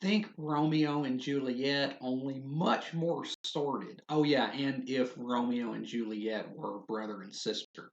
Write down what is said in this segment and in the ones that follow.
think Romeo and Juliet, only much more sordid. Oh, yeah, and if Romeo and Juliet were brother and sister.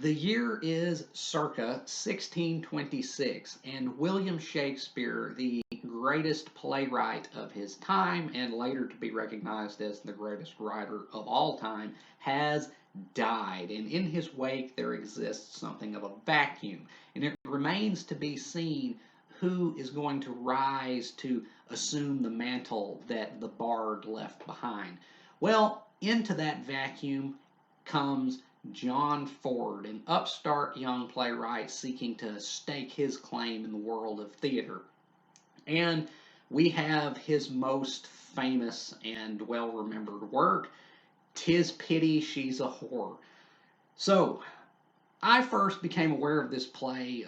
The year is circa 1626, and William Shakespeare, the greatest playwright of his time and later to be recognized as the greatest writer of all time, has died. And in his wake, there exists something of a vacuum. And it remains to be seen who is going to rise to assume the mantle that the bard left behind. Well, into that vacuum comes John Ford, an upstart young playwright seeking to stake his claim in the world of theater. And we have his most famous and well remembered work, "'Tis Pity She's a Whore." So, I first became aware of this play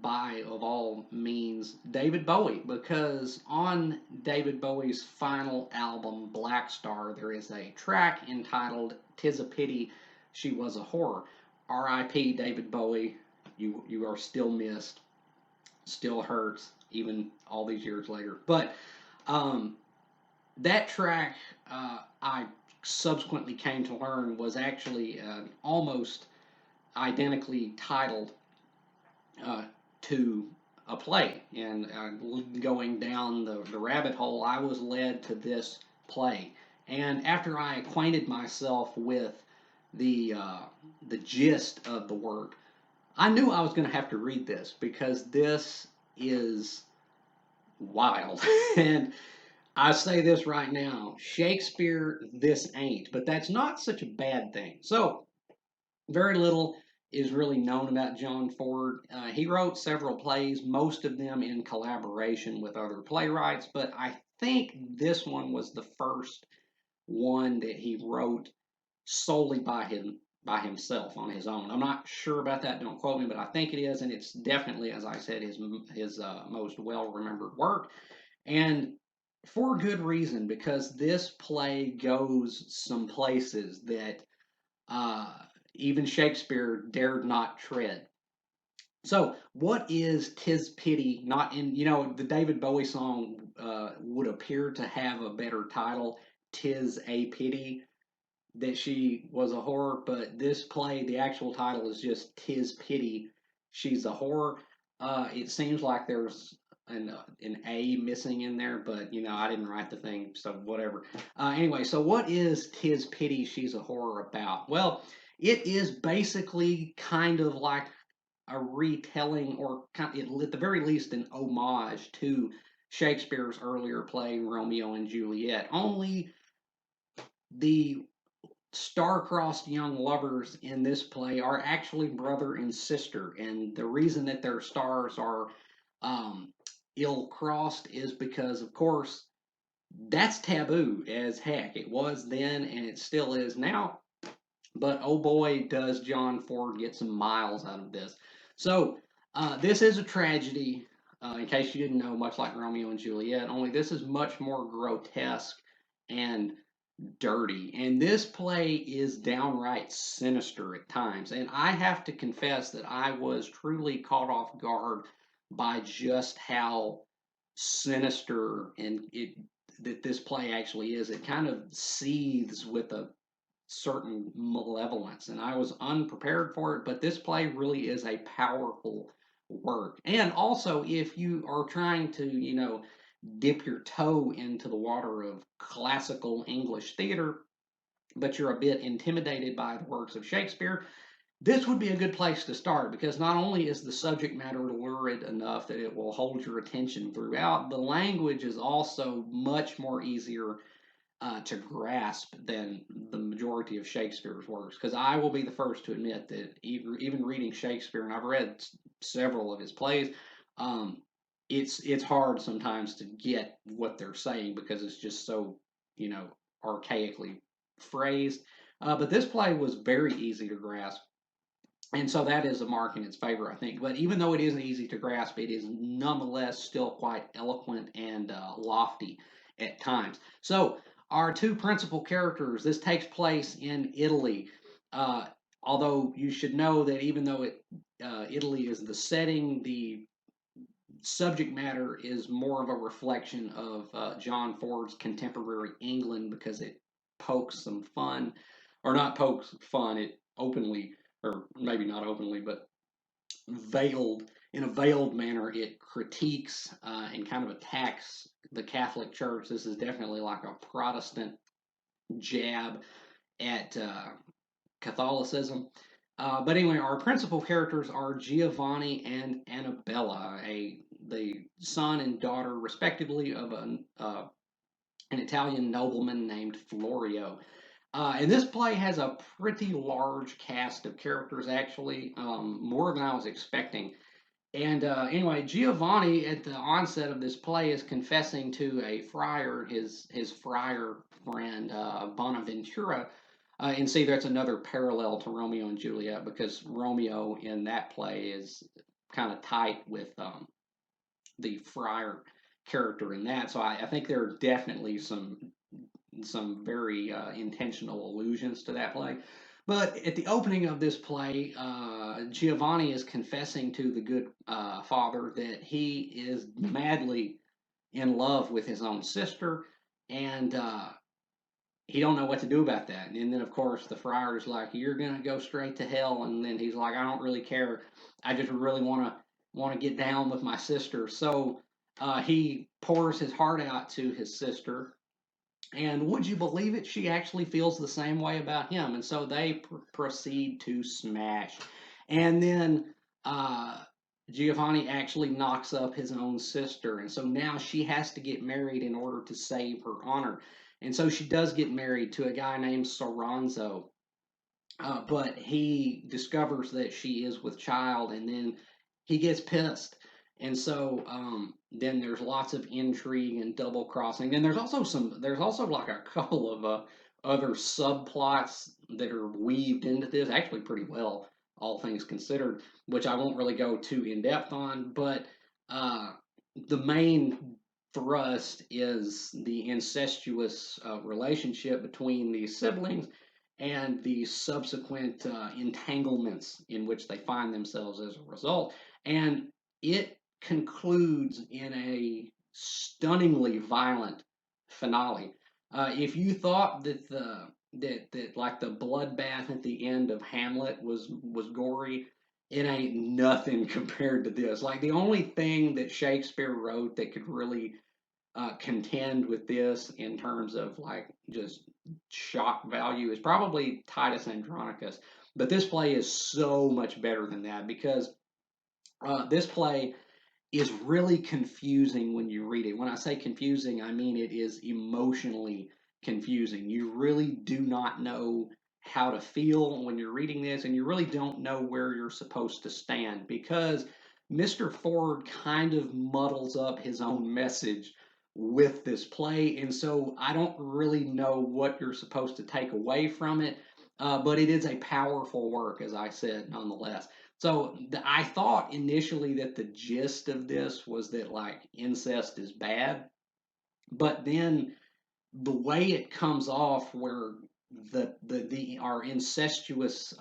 by, of all means, David Bowie, because on David Bowie's final album, Black Star, there is a track entitled "'Tis a Pity She Was a Whore." R.I.P. David Bowie, you are still missed, still hurts, even all these years later. But um, that track, I subsequently came to learn, was actually almost identically titled uh, to a play. And going down the rabbit hole, I was led to this play. And after I acquainted myself with the uh, the gist of the work, I knew I was going to have to read this because this is wild. And I say this right now, Shakespeare, this ain't, but that's not such a bad thing. So, very little is really known about John Ford. He wrote several plays, most of them in collaboration with other playwrights, but I think this one was the first one that he wrote solely by himself on his own. I'm not sure about that. Don't quote me, but I think it is, and it's definitely, as I said, his most well remembered work, and for good reason because this play goes some places that uh, even Shakespeare dared not tread. So, what is "'Tis Pity"? Not in, the David Bowie song would appear to have a better title, "'Tis a Pity That She Was a Whore," but this play, the actual title is just "'Tis Pity She's a Whore." It seems like there's an A missing in there, but I didn't write the thing, so whatever. Anyway, so what is "'Tis Pity She's a Whore" about? Well, it is basically kind of like a retelling, or at the very least, an homage to Shakespeare's earlier play Romeo and Juliet. Only the star-crossed young lovers in this play are actually brother and sister, and the reason that their stars are um, ill-crossed is because, of course, that's taboo as heck. It was then, and it still is now. But oh boy, does John Ford get some miles out of this. So this is a tragedy. In case you didn't know, much like Romeo and Juliet, only this is much more grotesque and dirty. And this play is downright sinister at times. And I have to confess that I was truly caught off guard by just how sinister and it that this play actually is. It kind of seethes with a certain malevolence, and I was unprepared for it. But this play really is a powerful work. And also, if you are trying to, dip your toe into the water of classical English theater, but you're a bit intimidated by the works of Shakespeare, this would be a good place to start because not only is the subject matter lurid enough that it will hold your attention throughout, the language is also much more easier to grasp than the majority of Shakespeare's works. Because I will be the first to admit that even reading Shakespeare, and I've read several of his plays, um, it's hard sometimes to get what they're saying because it's just so you know archaically phrased. But this play was very easy to grasp. And so that is a mark in its favor, I think. But even though it isn't easy to grasp, it is nonetheless still quite eloquent and lofty at times. So, our two principal characters, this takes place in Italy. Uh, Although you should know that even though Italy is the setting, the subject matter is more of a reflection of John Ford's contemporary England because it pokes some fun, or not pokes fun, it openly, or maybe not openly, but veiled, in a veiled manner, it critiques and kind of attacks the Catholic Church. This is definitely like a Protestant jab at Catholicism. But anyway, our principal characters are Giovanni and Annabella, the son and daughter, respectively, of an Italian nobleman named Florio. And this play has a pretty large cast of characters, actually, more than I was expecting. And anyway, Giovanni, at the onset of this play, is confessing to a friar, his friar friend Bonaventura. And see, that's another parallel to Romeo and Juliet because Romeo in that play is kind of tight with the friar character in that. So I think there are definitely some very intentional allusions to that play. But at the opening of this play, Giovanni is confessing to the good father that he is madly in love with his own sister, and he don't know what to do about that. And then, of course, the friar is like, "You're gonna go straight to hell," and then he's like, "I don't really care. I just really want to get down with my sister." So he pours his heart out to his sister, and would you believe it? She actually feels the same way about him. And so they proceed to smash. And then Giovanni actually knocks up his own sister. And so now she has to get married in order to save her honor. And so she does get married to a guy named Soranzo. But he discovers that she is with child, and then he gets pissed. And so then there's lots of intrigue and double crossing. And there's also like a couple of other subplots that are weaved into this, actually pretty well, all things considered, which I won't really go too in depth on. But uh, the main thrust is the incestuous relationship between these siblings and the subsequent entanglements in which they find themselves as a result. And it concludes in a stunningly violent finale. If you thought that that like the bloodbath at the end of Hamlet was gory, it ain't nothing compared to this. Like the only thing that Shakespeare wrote that could really contend with this in terms of like just shock value is probably Titus Andronicus. But this play is so much better than that because this play is really confusing when you read it. When I say confusing, I mean it is emotionally confusing. You really do not know how to feel when you're reading this, and you really don't know where you're supposed to stand because Mr. Ford kind of muddles up his own message with this play, and so I don't really know what you're supposed to take away from it. But it is a powerful work, as I said, nonetheless. So I thought initially that the gist of this was that like incest is bad, but then the way it comes off, where the our incestuous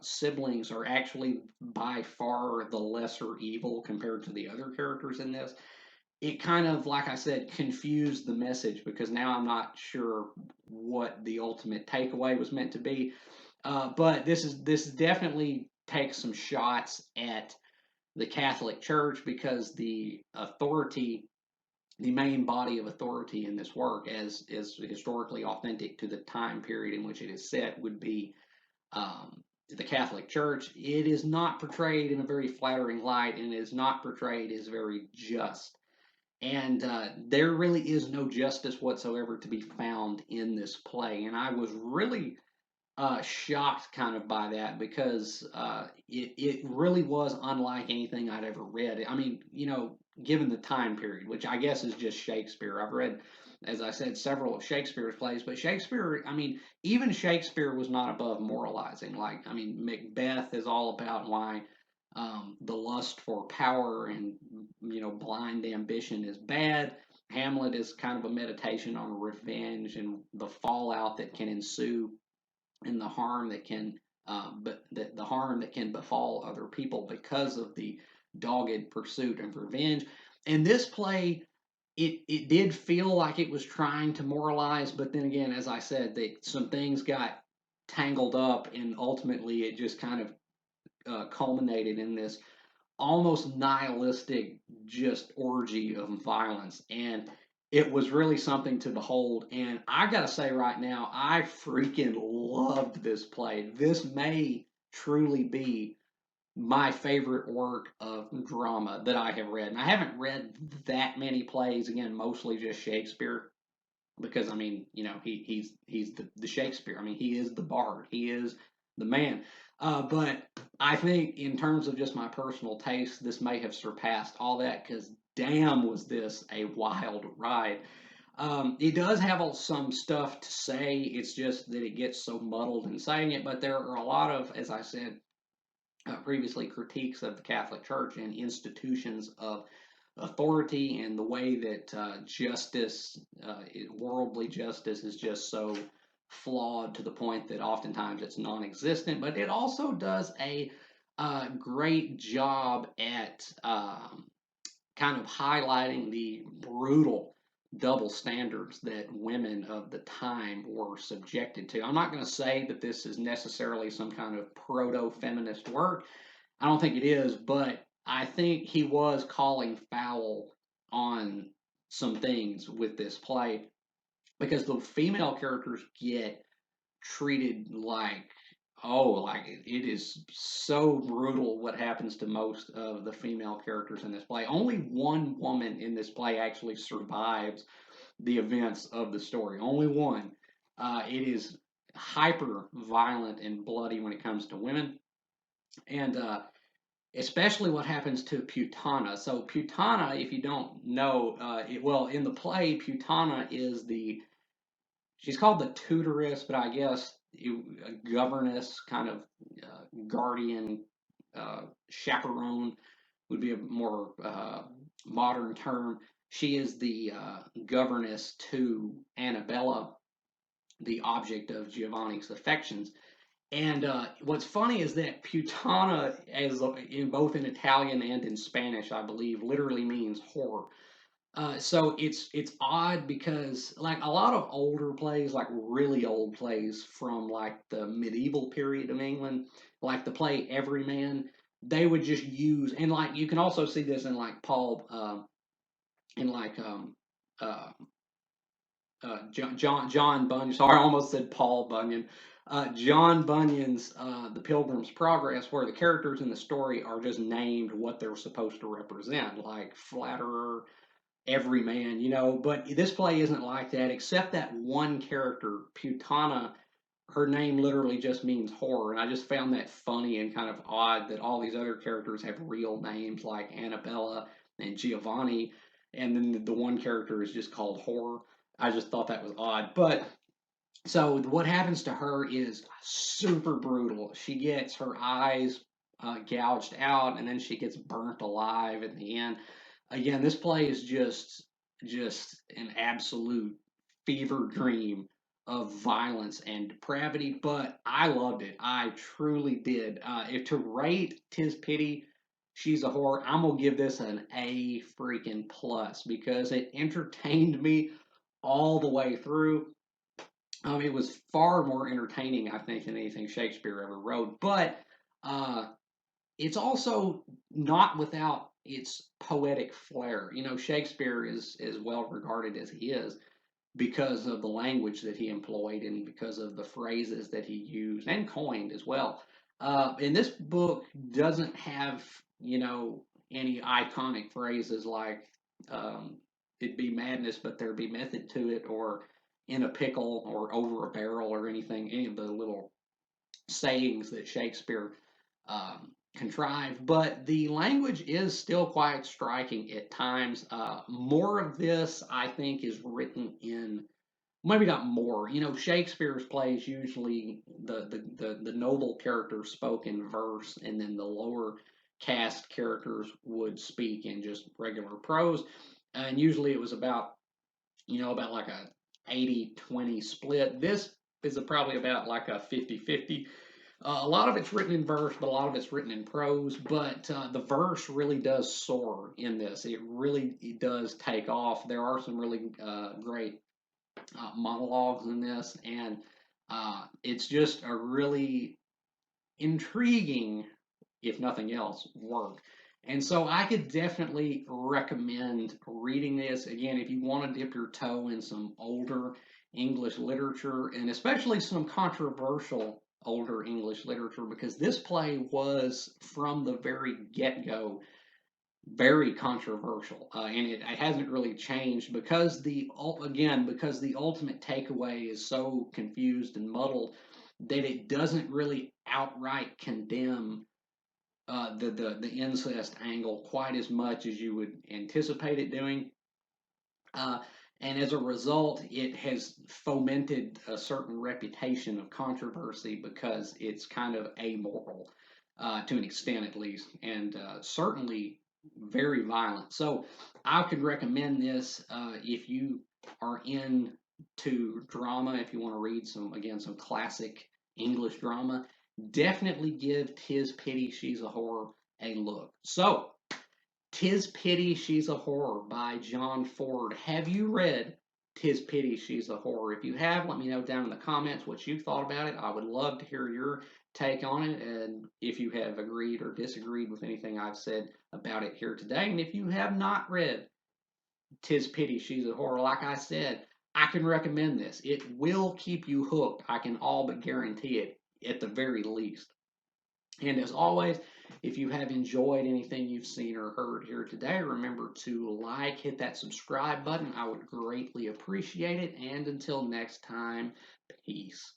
siblings are actually by far the lesser evil compared to the other characters in this, it kind of, like I said, confused the message because now I'm not sure what the ultimate takeaway was meant to be. But this definitely takes some shots at the Catholic Church because the main body of authority in this work, as is historically authentic to the time period in which it is set, would be the Catholic Church. It is not portrayed in a very flattering light, and it is not portrayed as very just. And there really is no justice whatsoever to be found in this play. And I was really shocked kind of by that because it really was unlike anything I'd ever read. I mean, given the time period, which I guess is just Shakespeare. I've read, as I said, several of Shakespeare's plays, but Shakespeare, I mean, even Shakespeare was not above moralizing. Like, I mean, Macbeth is all about why the lust for power and blind ambition is bad. Hamlet is kind of a meditation on revenge and the fallout that can ensue and the harm that can but the harm that can befall other people because of the dogged pursuit of revenge. And this play, it did feel like it was trying to moralize, but then again, as I said, some things got tangled up, and ultimately it just kind of culminated in this almost nihilistic just orgy of violence. And it was really something to behold. And I gotta say right now, I freaking loved this play. This may truly be my favorite work of drama that I have read. And I haven't read that many plays, again, mostly just Shakespeare. Because I mean, he's the Shakespeare. I mean, he is the bard. He is the man. But I think in terms of just my personal taste, this may have surpassed all that. Because damn, was this a wild ride. It does have some stuff to say. It's just that it gets so muddled in saying it. But there are a lot of, as I said previously, critiques of the Catholic Church and institutions of authority and the way that justice, worldly justice, is just so flawed to the point that oftentimes it's non existent. But it also does a great job at kind of highlighting the brutal double standards that women of the time were subjected to. I'm not going to say that this is necessarily some kind of proto feminist work. I don't think it is, but I think he was calling foul on some things with this play because the female characters get treated like, oh, like it is so brutal what happens to most of the female characters in this play. Only one woman in this play actually survives the events of the story. Only one. It is hyper violent and bloody when it comes to women, and especially what happens to Putana. So Putana, if you don't know, well, in the play, Putana is she's called the tutoress, but I guess a governess, kind of guardian, chaperone would be a more modern term. She is the governess to Annabella, the object of Giovanni's affections. And what's funny is that Putana, as in both in Italian and in Spanish, I believe, literally means whore. So it's odd because like a lot of older plays, like really old plays from like the medieval period of England, like the play Everyman, they would just use, and like you can also see this in like in like uh, John Bunyan. Sorry, I almost said Paul Bunyan. John Bunyan's The Pilgrim's Progress, where the characters in the story are just named what they're supposed to represent, like flatterer, every man, But this play isn't like that, except that one character, Putana. Her name literally just means whore, and I just found that funny and kind of odd that all these other characters have real names like Annabella and Giovanni, and then the one character is just called whore. I just thought that was odd. But so what happens to her is super brutal. She gets her eyes gouged out, and then she gets burnt alive in the end. Again, this play is just an absolute fever dream of violence and depravity, but I loved it. I truly did. If to rate Tis Pity, She's a Whore, I'm gonna give this an A freaking plus because it entertained me all the way through. It was far more entertaining, I think, than anything Shakespeare ever wrote. But uh, it's also not without its poetic flair. Shakespeare is as well regarded as he is because of the language that he employed and because of the phrases that he used and coined as well. And this book doesn't have, any iconic phrases like it'd be madness, but there'd be method to it, or in a pickle, or over a barrel, or anything, any of the little sayings that Shakespeare contrived, but the language is still quite striking at times. More of this, I think, is written in maybe not more. You know, Shakespeare's plays usually the noble characters spoke in verse, and then the lower cast characters would speak in just regular prose. And usually it was about about like a 80-20 split. This is probably about like a 50-50. A lot of it's written in verse, but a lot of it's written in prose. But the verse really does soar in this. It does take off. There are some really great monologues in this, and it's just a really intriguing, if nothing else, work. And so I could definitely recommend reading this. Again, if you want to dip your toe in some older English literature, and especially some controversial older English literature, because this play was, from the very get go, very controversial, and it hasn't really changed because because the ultimate takeaway is so confused and muddled that it doesn't really outright condemn the incest angle quite as much as you would anticipate it doing. Uh, and as a result, it has fomented a certain reputation of controversy because it's kind of amoral, to an extent at least, and certainly very violent. So I could recommend this if you are into drama, if you want to read some classic English drama, definitely give "'Tis Pity She's a Whore" a look. So, "'Tis Pity She's a Whore" by John Ford. Have you read "'Tis Pity She's a Whore"? If you have, let me know down in the comments what you thought about it. I would love to hear your take on it, and if you have agreed or disagreed with anything I've said about it here today. And if you have not read "'Tis Pity She's a Whore," like I said, I can recommend this. It will keep you hooked. I can all but guarantee it, at the very least. And as always, if you have enjoyed anything you've seen or heard here today, remember to hit that subscribe button. I would greatly appreciate it. And until next time, peace.